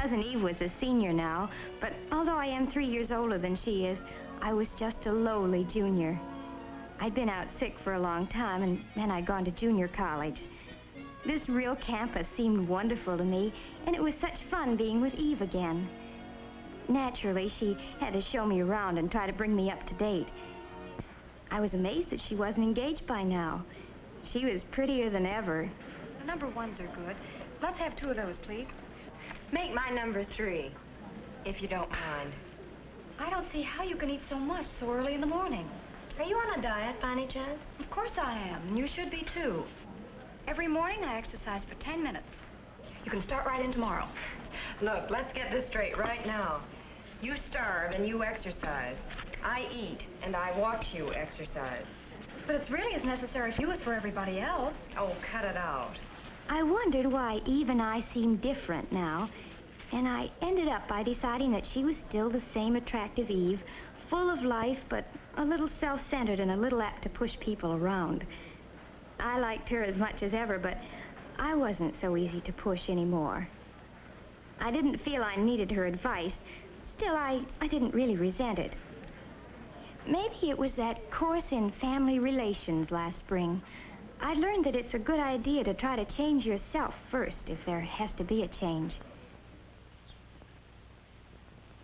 Cousin Eve was a senior now, but although I am 3 years older than she is, I was just a lowly junior. I'd been out sick for a long time, and then I'd gone to junior college. This real campus seemed wonderful to me, and it was such fun being with Eve again. Naturally, she had to show me around and try to bring me up to date. I was amazed that she wasn't engaged by now. She was prettier than ever. The number 1s are good. Let's have 2 of those, please. Make my number 3, if you don't mind. I don't see how you can eat so much so early in the morning. Are you on a diet, by any chance? Of course I am, and you should be, too. Every morning I exercise for 10 minutes. You can start right in tomorrow. Look, let's get this straight right now. You starve and you exercise. I eat and I watch you exercise. But it's really as necessary for you as for everybody else. Oh, cut it out. I wondered why Eve and I seemed different now, and I ended up by deciding that she was still the same attractive Eve, full of life, but a little self-centered and a little apt to push people around. I liked her as much as ever, but I wasn't so easy to push anymore. I didn't feel I needed her advice. Still, I didn't really resent it. Maybe it was that course in family relations last spring. I learned that it's a good idea to try to change yourself first if there has to be a change.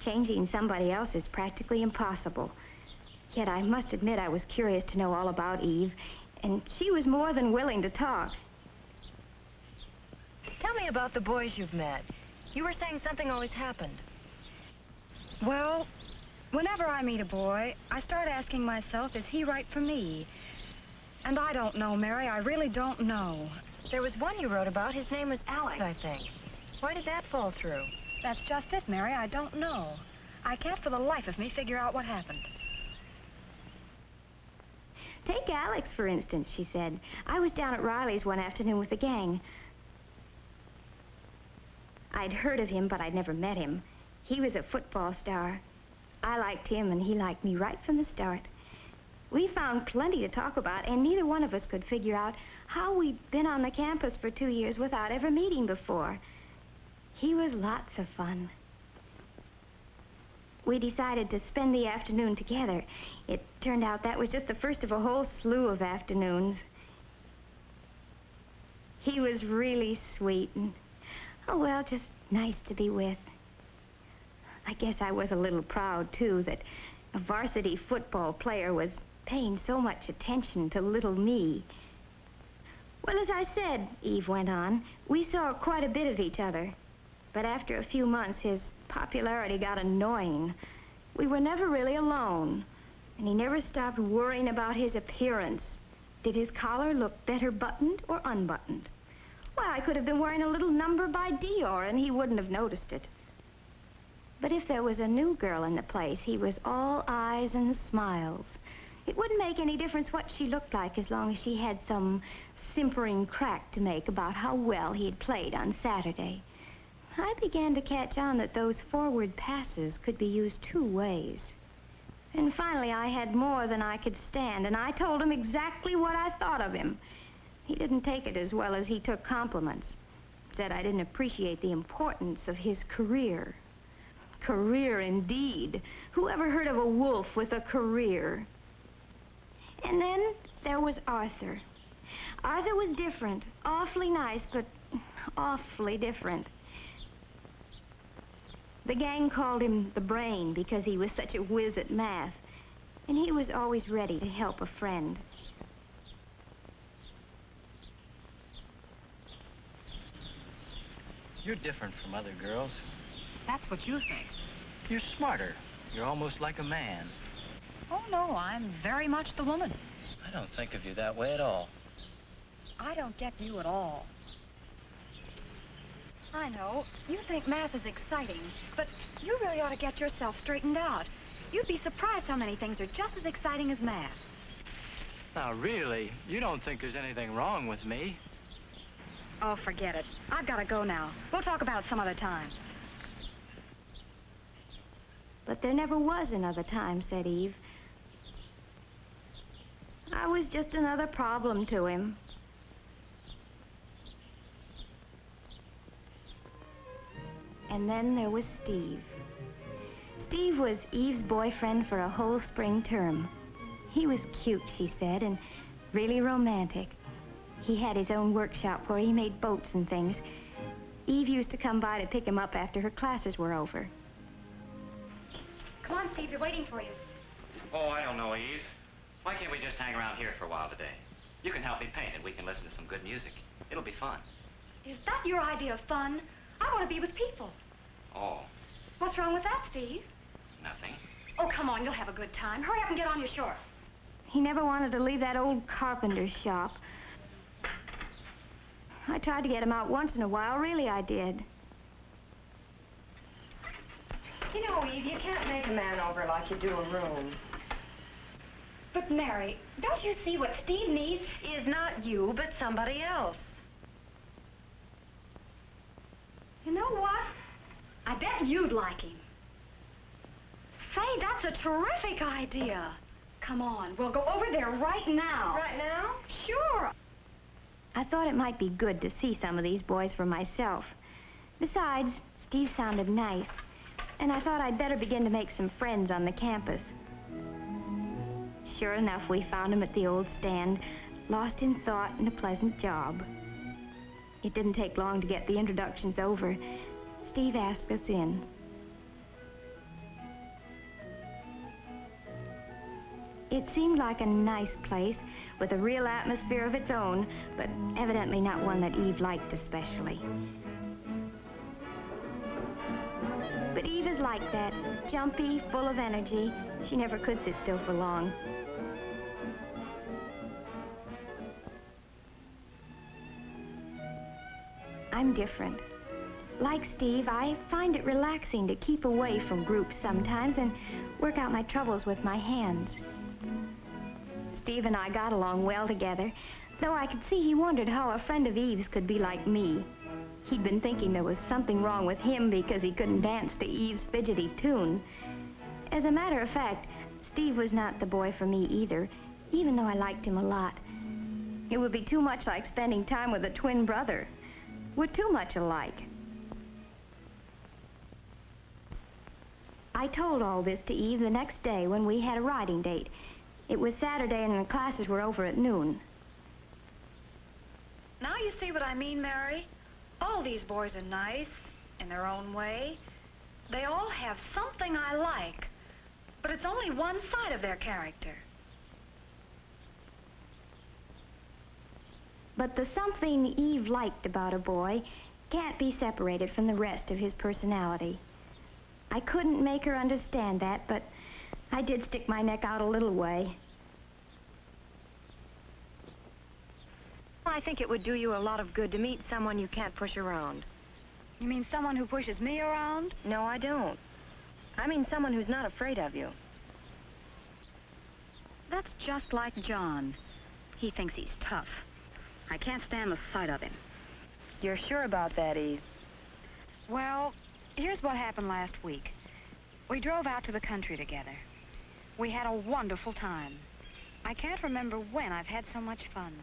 Changing somebody else is practically impossible. Yet I must admit I was curious to know all about Eve, and she was more than willing to talk. Tell me about the boys you've met. You were saying something always happened. Well, whenever I meet a boy, I start asking myself, is he right for me? And I don't know, Mary. I really don't know. There was one you wrote about. His name was Alex, I think. Why did that fall through? That's just it, Mary. I don't know. I can't for the life of me figure out what happened. Take Alex, for instance, she said. I was down at Riley's one afternoon with the gang. I'd heard of him, but I'd never met him. He was a football star. I liked him, and he liked me right from the start. We found plenty to talk about, and neither one of us could figure out how we'd been on the campus for 2 years without ever meeting before. He was lots of fun. We decided to spend the afternoon together. It turned out that was just the first of a whole slew of afternoons. He was really sweet and, oh, well, just nice to be with. I guess I was a little proud, too, that a varsity football player was paying so much attention to little me. Well, as I said, Eve went on, we saw quite a bit of each other. But after a few months, his popularity got annoying. We were never really alone, and he never stopped worrying about his appearance. Did his collar look better buttoned or unbuttoned? Why, I could have been wearing a little number by Dior, and he wouldn't have noticed it. But if there was a new girl in the place, he was all eyes and smiles. It wouldn't make any difference what she looked like as long as she had some simpering crack to make about how well he had played on Saturday. I began to catch on that those forward passes could be used 2 ways. And finally, I had more than I could stand, and I told him exactly what I thought of him. He didn't take it as well as he took compliments. Said I didn't appreciate the importance of his career. Career, indeed. Who ever heard of a wolf with a career? And then there was Arthur. Arthur was different. Awfully nice, but awfully different. The gang called him the brain because he was such a whiz at math. And he was always ready to help a friend. You're different from other girls. That's what you think. You're smarter. You're almost like a man. Oh, no, I'm very much the woman. I don't think of you that way at all. I don't get you at all. I know. You think math is exciting, but you really ought to get yourself straightened out. You'd be surprised how many things are just as exciting as math. Now, really, you don't think there's anything wrong with me? Oh, forget it. I've got to go now. We'll talk about it some other time. But there never was another time, said Eve. I was just another problem to him. And then there was Steve. Steve was Eve's boyfriend for a whole spring term. He was cute, she said, and really romantic. He had his own workshop where he made boats and things. Eve used to come by to pick him up after her classes were over. Come on, Steve, they're waiting for you. Oh, I don't know, Eve. Why can't we just hang around here for a while today? You can help me paint and we can listen to some good music. It'll be fun. Is that your idea of fun? I want to be with people. Oh, What's wrong with that, Steve? nothing. Oh, come on, you'll have a good time. Hurry up and get on your shore. He never wanted to leave that old carpenter's shop. I tried to get him out once in a while, really I did. You know, Eve, you can't make a man over like you do a room. But, Mary, don't you see what Steve needs? Is not you, but somebody else. You know what? I bet you'd like him. Say, that's a terrific idea. Come on, we'll go over there right now. Right now? Sure. I thought it might be good to see some of these boys for myself. Besides, Steve sounded nice, and I thought I'd better begin to make some friends on the campus. Sure enough, we found him at the old stand, lost in thought and a pleasant job. It didn't take long to get the introductions over. Steve asked us in. It seemed like a nice place with a real atmosphere of its own, but evidently not one that Eve liked especially. But Eve is like that, jumpy, full of energy. She never could sit still for long. I'm different. Like Steve, I find it relaxing to keep away from groups sometimes and work out my troubles with my hands. Steve and I got along well together, though I could see he wondered how a friend of Eve's could be like me. He'd been thinking there was something wrong with him because he couldn't dance to Eve's fidgety tune. As a matter of fact, Steve was not the boy for me either, even though I liked him a lot. It would be too much like spending time with a twin brother. We're too much alike. I told all this to Eve the next day when we had a riding date. It was Saturday and the classes were over at noon. Now you see what I mean, Mary? All these boys are nice in their own way. They all have something I like, but it's only one side of their character. But the something Eve liked about a boy can't be separated from the rest of his personality. I couldn't make her understand that, but I did stick my neck out a little way. I think it would do you a lot of good to meet someone you can't push around. You mean someone who pushes me around? No, I don't. I mean someone who's not afraid of you. That's just like John. He thinks he's tough. I can't stand the sight of him. You're sure about that, Eve? Well, here's what happened last week. We drove out to the country together. We had a wonderful time. I can't remember when I've had so much fun.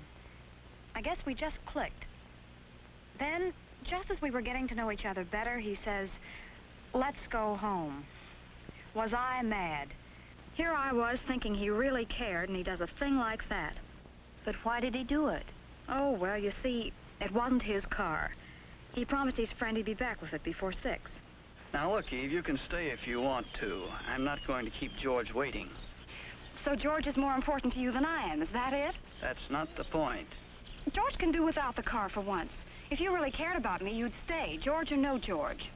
I guess we just clicked. Then, just as we were getting to know each other better, he says, "Let's go home." Was I mad? Here I was thinking he really cared, and he does a thing like that. But why did he do it? Oh, well, you see, it wasn't his car. He promised his friend he'd be back with it before 6. Now, look, Eve, you can stay if you want to. I'm not going to keep George waiting. So George is more important to you than I am, is that it? That's not the point. George can do without the car for once. If you really cared about me, you'd stay, George or no George.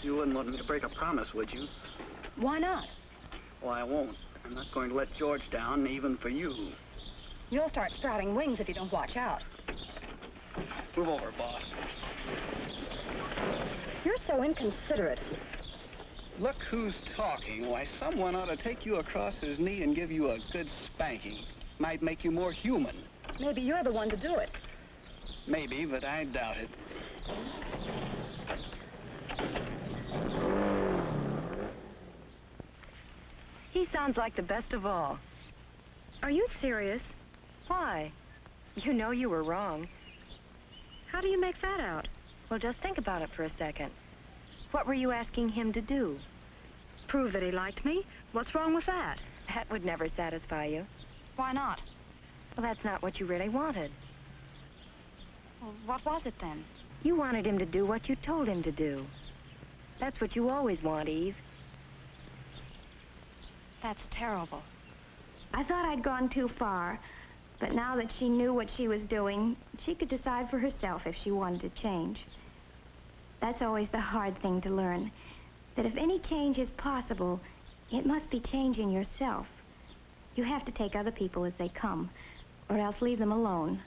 You wouldn't want me to break a promise, would you? Why not? Well, I won't. I'm not going to let George down, even for you. You'll start sprouting wings if you don't watch out. Move over, boss. You're so inconsiderate. Look who's talking. Why, someone ought to take you across his knee and give you a good spanking. Might make you more human. Maybe you're the one to do it. Maybe, but I doubt it. He sounds like the best of all. Are you serious? Why? You know you were wrong. How do you make that out? Well, just think about it for a second. What were you asking him to do? Prove that he liked me? What's wrong with that? That would never satisfy you. Why not? Well, that's not what you really wanted. Well, what was it then? You wanted him to do what you told him to do. That's what you always want, Eve. That's terrible. I thought I'd gone too far, but now that she knew what she was doing, she could decide for herself if she wanted to change. That's always the hard thing to learn, that if any change is possible, it must be changing yourself. You have to take other people as they come, or else leave them alone.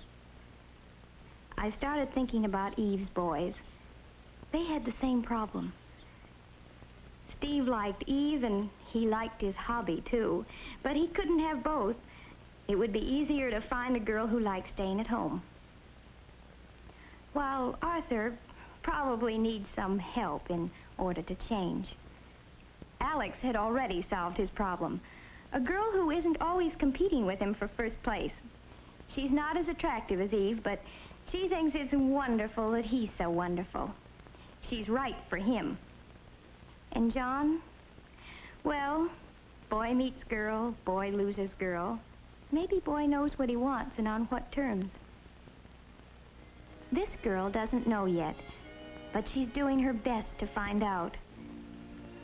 I started thinking about Eve's boys. They had the same problem. Steve liked Eve, and he liked his hobby, too. But he couldn't have both. It would be easier to find a girl who liked staying at home. While Arthur probably needs some help in order to change. Alex had already solved his problem. A girl who isn't always competing with him for first place. She's not as attractive as Eve, but she thinks it's wonderful that he's so wonderful. She's right for him. And John? Well, boy meets girl, boy loses girl. Maybe boy knows what he wants and on what terms. This girl doesn't know yet, but she's doing her best to find out.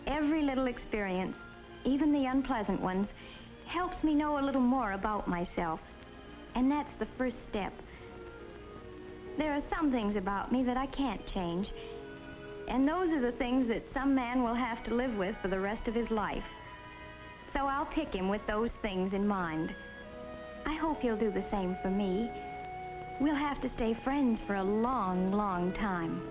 Every little experience, even the unpleasant ones, helps me know a little more about myself. And that's the first step. There are some things about me that I can't change. And those are the things that some man will have to live with for the rest of his life. So I'll pick him with those things in mind. I hope he'll do the same for me. We'll have to stay friends for a long, long time.